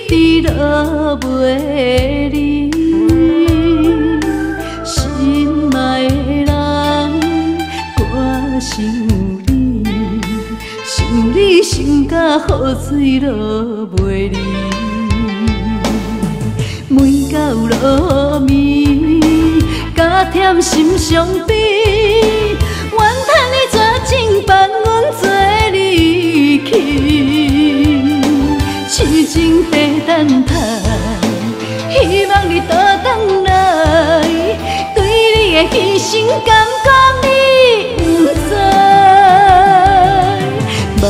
滴落袂离，心爱的人，我想你，想你想甲雨水落袂离，每到落暝，甲甜心相比，怨叹你绝情伴阮做离去。 痴情地等待，希望你倒转来，对你的牺牲感觉你不知。目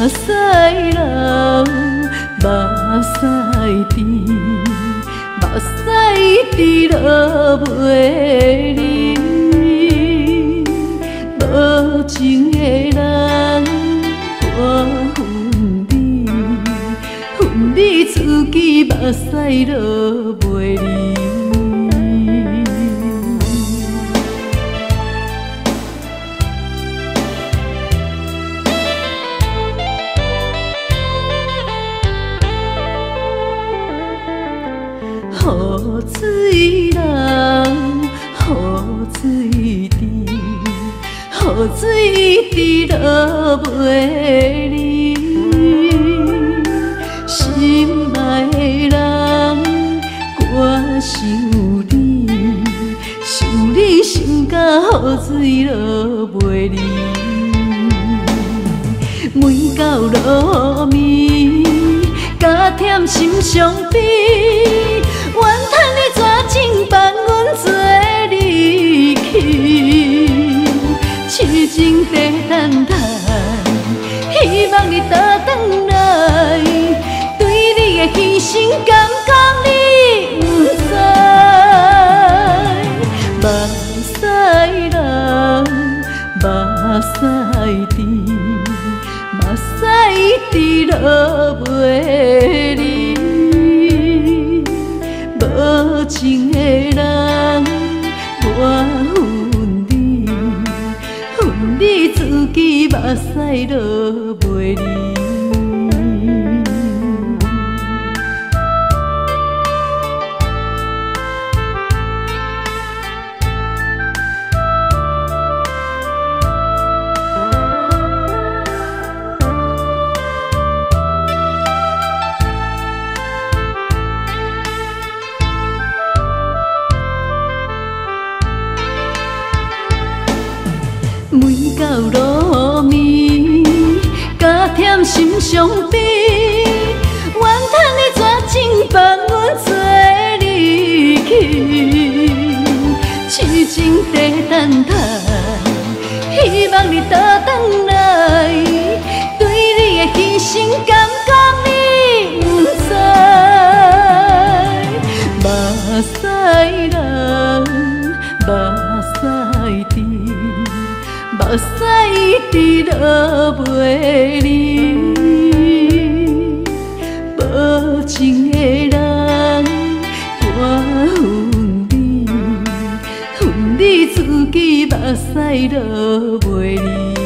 屎流，目屎滴，目屎滴落袂离，无情的人我。 你自己目屎落袂离，雨水人，雨水滴，雨水滴落袂离。 心爱的人，我想你，想你想甲雨水落袂离。每到落暝，甲甜心相比，怨叹你绝情伴阮做离去。痴情地等待，希望你倒转来。 牺牲感觉你不知，目屎流，目屎滴，目屎滴落袂离。无情的人，我恨你，恨你自己目屎落袂离。 每到落暝，甲甜心相比，怨叹你绝情伴阮做离去。痴情地等待，希望你倒转来，对你的牺牲感觉你不知。目屎流，目屎滴。 目屎滴落袂离，无情的人，我恨你，恨你自己目屎落袂离。